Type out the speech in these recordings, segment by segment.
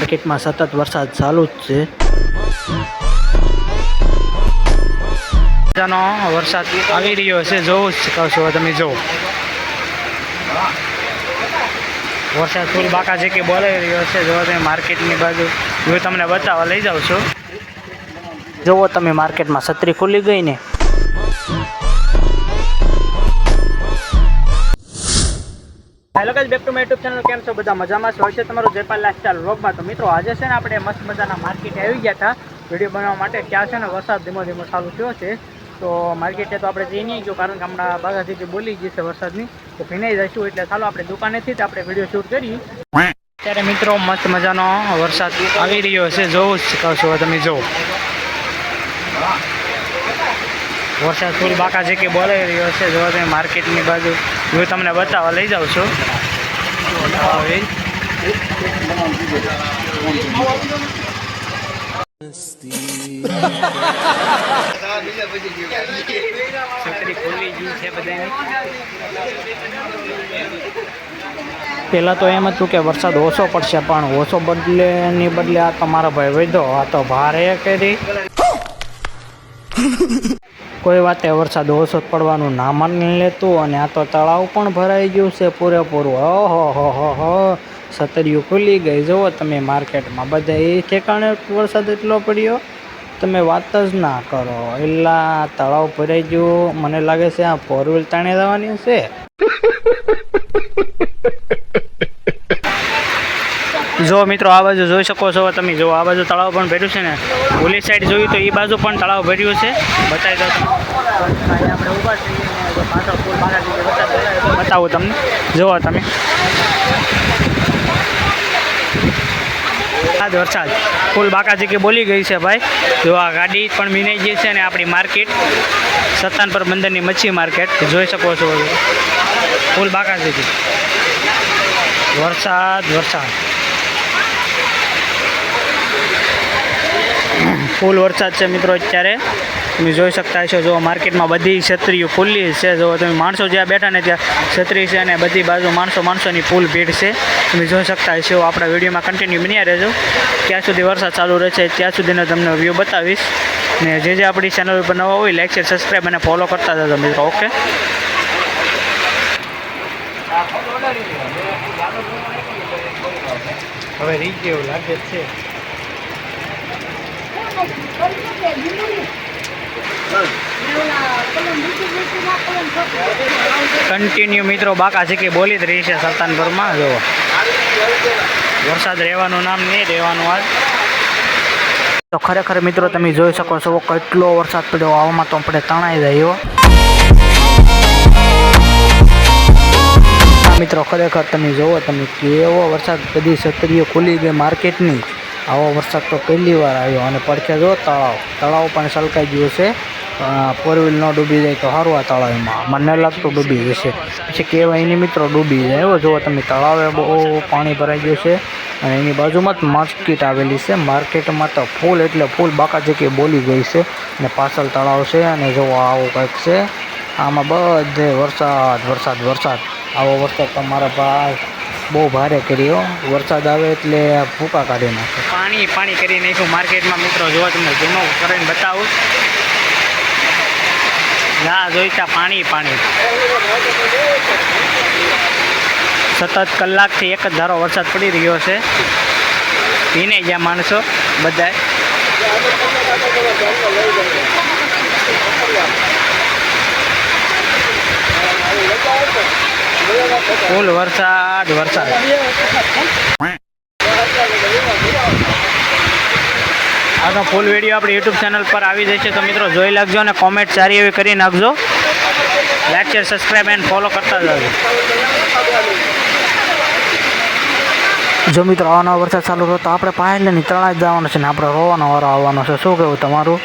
માર્કેટમાં સતત વરસાદ ચાલુ જ છે. વરસાદ આવી રહ્યો છે, જોવું જ કહો છો તમે. જો વરસાદ ફૂલ બાકા જે કે બોલાવી રહ્યો છે. જો તમે માર્કેટની બાજુ હું તમને બતાવવા લઈ જાઉં છું. જુઓ તમે, માર્કેટમાં છત્રી ખુલી ગઈ ને. Hello guys, back to my YouTube channel. કેમ છો બધા? મજામાં છો? છે તમારું જયપાલ લાઈફસ્ટાઈલ વ્લોગમાં. તો મિત્રો, આજે છે ને આપણે મસ્ત મજાના માર્કેટે આવી ગયા હતા વિડીયો બનાવવા માટે. ત્યાં છે ને વરસાદ ધીમો ધીમો ચાલુ થયો છે. તો માર્કેટે તો આપણે જઈ નહીં ગયો, કારણ કે હમણાં બાગાથી બોલી ગઈ છે વરસાદની, તો ભીનાઈ જઈશું. એટલે ચાલો આપણે દુકાનેથી જ આપણે વિડીયો શૂટ કરીએ. અત્યારે મિત્રો મસ્ત મજાનો વરસાદ આવી રહ્યો છે, જોવું જ કહો છો તમે. જો વરસાદ ફૂલ બાકા જે કે બોલાવી રહ્યો છે. જો તમે માર્કેટની બાજુ હું તમને બતાવવા લઈ જાઉં છું. પેલા તો એમ હતું કે વરસાદ ઓછો પડશે, પણ ઓછો બદલે આ તમારા ભાઈ વધો, આ તો ભારે કરી. કોઈ વાતે વરસાદ ઓછો પડવાનું નામ નહીં લેતું, અને આ તો તળાવ પણ ભરાઈ ગયું છે પૂરેપૂરું. ઓહો, સતરીઓ ખુલી ગઈ. જુઓ તમે માર્કેટમાં બધા એ ઠેકાણે વરસાદ એટલો પડ્યો, તમે વાત જ ના કરો. એટલા તળાવ ભરાઈ ગયું. મને લાગે છે આ 4 વ્હીલ તાણે જવાની છે. જો મિત્રો, આ બાજુ જોઈ શકો છો તમે. જો આ બાજુ તળાવ પણ ભર્યું છે ને. ઓલી સાઈડ જોયું તો એ બાજુ પણ તળાવ ભર્યું છે. બતાવી દો તમે. આપણે ઊભા છીએ, પાછળ ફૂલ બાકા બતાવું તમને. જુઓ તમે, વરસાદ ફૂલ બાકાજી કે બોલી ગઈ છે ભાઈ. જો આ ગાડી પણ ભીનાઈ ગઈ છે, અને આપણી માર્કેટ સત્તાનપર બંદરની મચ્છી માર્કેટ જોઈ શકો છો. ફૂલ બાકાજી વરસાદ ફૂલ વરસાદ છે મિત્રો. અત્યારે તમે જોઈ શકતા છો. જો માર્કેટમાં બધી છત્રીઓ ખુલ્લી છે. જો તમે માણસો જ્યાં બેઠા ને ત્યાં છત્રી છે, અને બધી બાજુ માણસોની ફૂલ ભીડ છે. તમે જોઈ શકતા છો. આપણા વિડીયોમાં કન્ટિન્યુ બન્યા રહેજો. ત્યાં સુધી વરસાદ ચાલુ રહેશે ત્યાં સુધીનો તમને વ્યૂ બતાવીશ. ને જે આપણી ચેનલ ઉપર નવા હોય, લાઈક શેર સબસ્ક્રાઈબ અને ફોલો કરતા જજો મિત્રો. ઓકે, હવે રીત જેવું લાગે છે. કન્ટિન્યુ મિત્રો બાકા છે બોલી જ રહી છે સલ્તાનપુરમાં. જો વરસાદ રહેવાનું નામ નહીં રહેવાનું આજ તો. ખરેખર મિત્રો તમે જોઈ શકો છો કેટલો વરસાદ પડ્યો. આવામાં તો આપણે તણાઈ જાય મિત્રો. ખરેખર તમે જોવો તમે કેવો વરસાદ. બધી છત્રીઓ ખુલી ગઈ માર્કેટની. આવો વરસાદ તો પહેલી વાર આવ્યો. અને પડખે જો તળાવ પણ છલકાઈ ગયું છે. 4 વ્હીલ ન ડૂબી જાય તો સારું. આ તળાવમાં મને લાગતું ડૂબી જશે, પછી કહેવાય નહીં મિત્રો ડૂબી જાય. જુઓ તમે, તળાવે બહુ પાણી ભરાઈ ગયું છે, અને એની બાજુમાં જ માર્કેટ આવેલી છે. માર્કેટમાં તો ફૂલ એટલે ફૂલ બાકા જગ્યાએ બોલી ગઈ છે, અને પાછળ તળાવ છે. અને જો આવું કંઈક છે. આમાં બધે વરસાદ. આવો વરસાદ તમારા ભાઈ બહુ ભારે કર્યો. વરસાદ આવે એટલે ભૂકા કાઢી નાખે. પાણી કરી નાખ્યું માર્કેટમાં મિત્રો. જો તમને જૂનો કરીને બતાવું. ના જોઈતા પાણી. સતત કલાકથી એક જ ધારો વરસાદ પડી રહ્યો છે. ભીને ગયા માણસો બધાય. ફૂલ વરસાદ. આનો ફૂલ વિડીયો આપણી યુટ્યુબ ચેનલ પર આવી જશે, તો મિત્રો જોઈ લાગજો. અને કોમેન્ટ સારી એવી કરી નાખજો. Like share subscribe and follow કરતા જજો. જો મિત્રો આવાનો વરસાદ ચાલુ રહ્યો તો આપણે પાયલની તણાઈ જવાનો છે, ને આપણે રોવાનો વારો આવવાનો છે. શું કહેવું તમારું?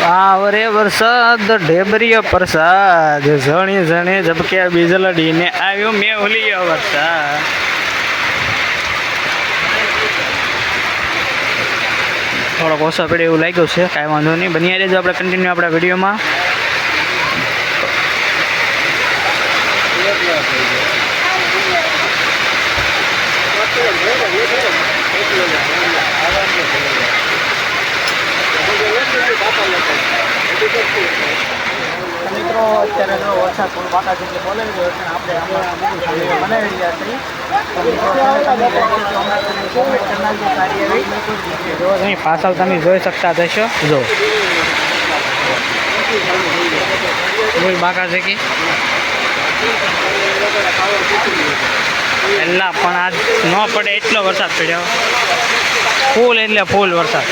આ આવરે વરસાદ ઢેબરીયો પ્રસાદ ઝણી ઝણી ઝબક્યા બીજલડીને આવ્યો મેહુલિયો વરસાદ. થોડોક ઓછો પડે એવું લાગ્યું છે, કાંઈ વાંધો નહીં. બની રહેજો આપણે કન્ટિન્યુ આપણા વિડીયોમાં. મિત્રો અત્યારે જો વરસાદ પણ બાકા જેટલી બોલાવી રહ્યો છે, આપણે બનાવી રહ્યા છીએ. જો અહીં પાછળ તમે જોઈ શકતા થશો, જો બોલ બાકા છે કે પહેલાં પણ આજ ન પડે એટલો વરસાદ પડ્યો, ફૂલ એટલે ફૂલ વરસાદ.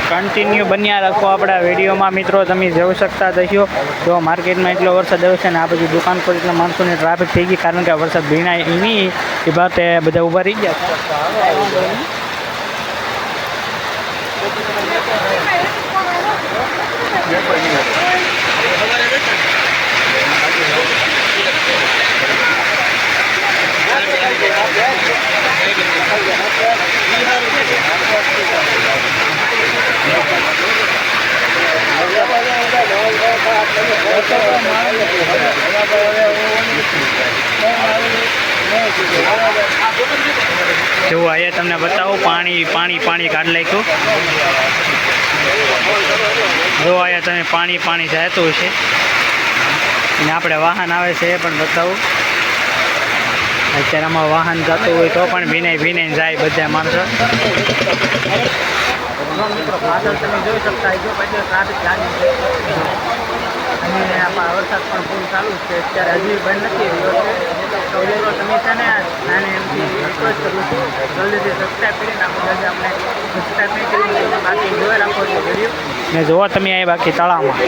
કન્ટિન્યુ બન્યા રાખો આપણા વિડીયોમાં. મિત્રો તમે જોઈ શકતા થશો, જો માર્કેટમાં એટલો વરસાદ આવ્યો છે ને આ બધી દુકાન પર એટલા માણસોની ટ્રાફિક થઈ ગઈ, કારણ કે વરસાદ ભીનાય નહીં એ બાબતે બધા ઊભા રહી ગયા. જો અહીંયા તમને બતાવું, પાણી પાણી પાણી કાઢ નાખ્યું. જો અહીંયા તમે પાણી પાણી જતું છે અને આપણે વાહન આવે છે એ પણ બતાવું. અત્યારે આમાં વાહન જતું હોય તો પણ ભીનાઈ જાય બધા માણસો. મિત્રો પાછળ તમે જોઈ શકતા જો પછી ટ્રાફિક લાગી છે અને આમાં વરસાદ પણ ફૂલ ચાલુ છે. અત્યારે હજી બંધ નથી રહ્યો છે. તો મિત્રો તમે છે ને નાની એમથી રિક્વેસ્ટ કરું છું, જલ્દીથી સબસ્ક્રાઈબ કરીને આપણે આપણે સબસ્ક્રાઈબ નહીં કરી બાકી જોઈ રાખો છો વિડીયો ને. જોવો તમે અહીં બાકી તળાવમાં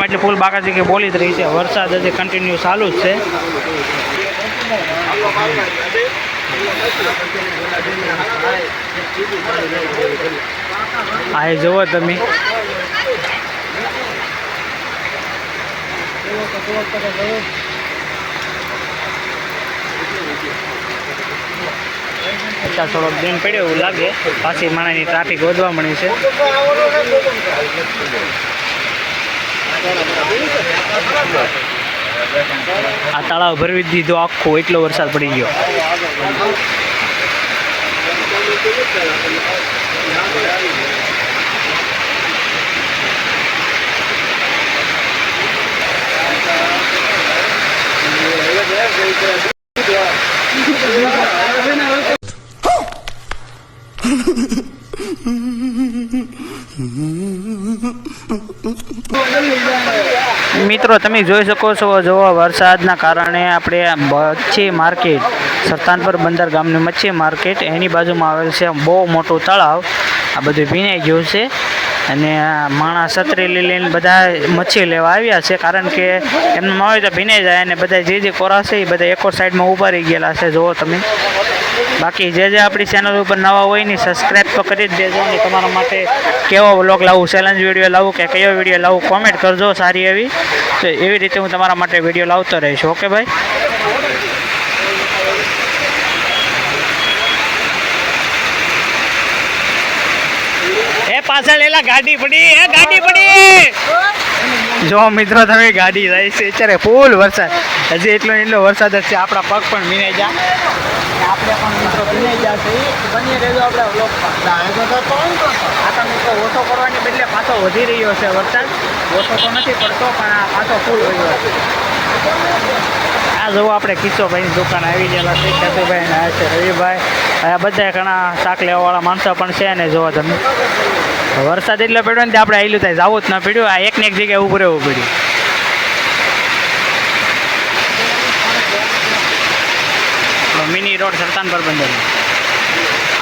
એટલે ફૂલ બાકા જગ્યાએ બોલી જ રહી છે. વરસાદ હજી કન્ટિન્યુ ચાલુ જ છે. આ જુઓ તમે, અત્યારે થોડોક દિન પડ્યો એવું લાગે, પાછી માણસની ટ્રાફિક વધવા મળી છે. આ તળાવ ભરવી દીધો આખો, એટલો વરસાદ પડી ગયો. મિત્રો તમે જોઈ શકો છો, જો વરસાદના કારણે આપણે મચ્છી માર્કેટ, સરતાનપર બંદર ગામની મચ્છી માર્કેટ એની બાજુમાં આવેલ છે બહુ મોટું તળાવ. આ બધું ભીનાઈ ગયું છે અને માણસ છત્રી લઈને બધા મચ્છી લેવા આવ્યા છે, કારણ કે એમનું આવે તો ભીનાઈ જાય અને બધા જે કોરા છે એ બધા એકો સાઈડમાં ઊભા રહી ગયેલા છે. જુઓ તમે, બાકી જે આપણી ચેનલ ઉપર નવા હોય ને સબસ્ક્રાઈબ તો કરી જ દેજો. અને તમારા માટે કેવો વ્લોગ લાવું, ચેલેન્જ વિડીયો લાવું કે કયો વિડીયો લાવું કોમેન્ટ કરજો સારી એવી, તો એવી રીતે હું તમારા માટે વિડીયો લાવતો રહીશ. ઓકે ભાઈ. પાછળ એલા ગાડી પડી, ગાડી પડી. જો મિત્રો તમે ગાડી જાય છે, અત્યારે ફૂલ વરસાદ, હજી એટલો વરસાદ જ છે. આપણા પગ પણ ભીનાઈ જાય, આપણે પણ મિત્રો ભીનાઈ જશે. બની રહેજો આપણે વ્લોગમાં. આ તો મિત્રો ઓછો કરવાની બદલે પાછો વધી રહ્યો છે વરસાદ. ઓછો તો નથી પડતો પણ આ પાછો ફૂલ રહ્યો છે. આ જુઓ આપણે કિશોરભાઈની દુકાન આવી ગયેલા છે, કેતુભાઈ આ છે રવિભાઈ, આ બધા ઘણા શાક લેવાવાળા માણસો પણ છે. અને જુઓ તમે, વરસાદ એટલો પડ્યો ને આપણે આવેલું થાય જવું જ ન પડ્યું. આ એકને એક જગ્યાએ ઊભું રહેવું પડ્યું. મિની રોડ સરતાનપર બંદર,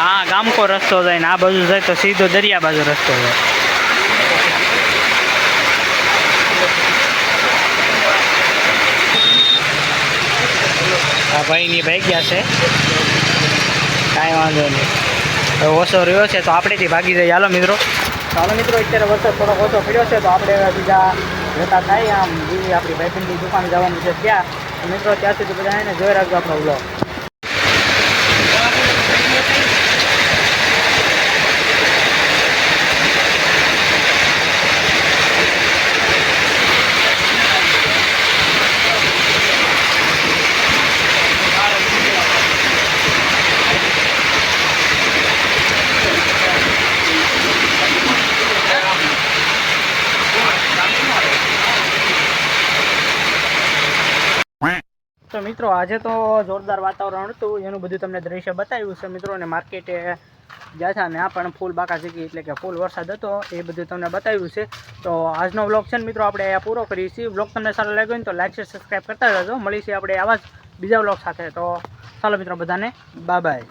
આ ગામકો રસ્તો જાય ને આ બાજુ જાય તો સીધો દરિયા બાજુ રસ્તો જાય. આ ભાઈની ભાઈ ગયા છે. કાંઈ વાંધો નહીં. હવે ઓછો રહ્યો છે તો આપણેથી ભાગી જઈએ. હાલો મિત્રો, અત્યારે વરસાદ થોડોક ઓછો પડ્યો છે તો આપણે બીજા જતા થાય આમ બીજી આપણી ભાઈબંધની દુકાન જવાનું છે ત્યાં. મિત્રો ત્યાં સુધી બધા એને જોઈ રાખજો આપણો બ્લોગ. તો મિત્રો આજે તો જોરદાર વાતાવરણ હતું, એનું બધું તમને દ્રશ્ય બતાવ્યું છે મિત્રો. અને માર્કેટે ગયા હતા ને આ પણ ફૂલ બાકા સીકી એટલે કે ફૂલ વરસાદ હતો એ બધું તમને બતાવ્યું છે. તો આજનો વ્લોગ છે ને મિત્રો આપણે અહીંયા પૂરો કરીએ છીએ. વ્લોગ તમને સારો લાગ્યો ને તો લાઈક શેર સબસ્ક્રાઈબ કરતા રહેજો. મળીશું આપણે આવા જ બીજા વ્લોગ સાથે. તો ચાલો મિત્રો, બધાને બાય બાય.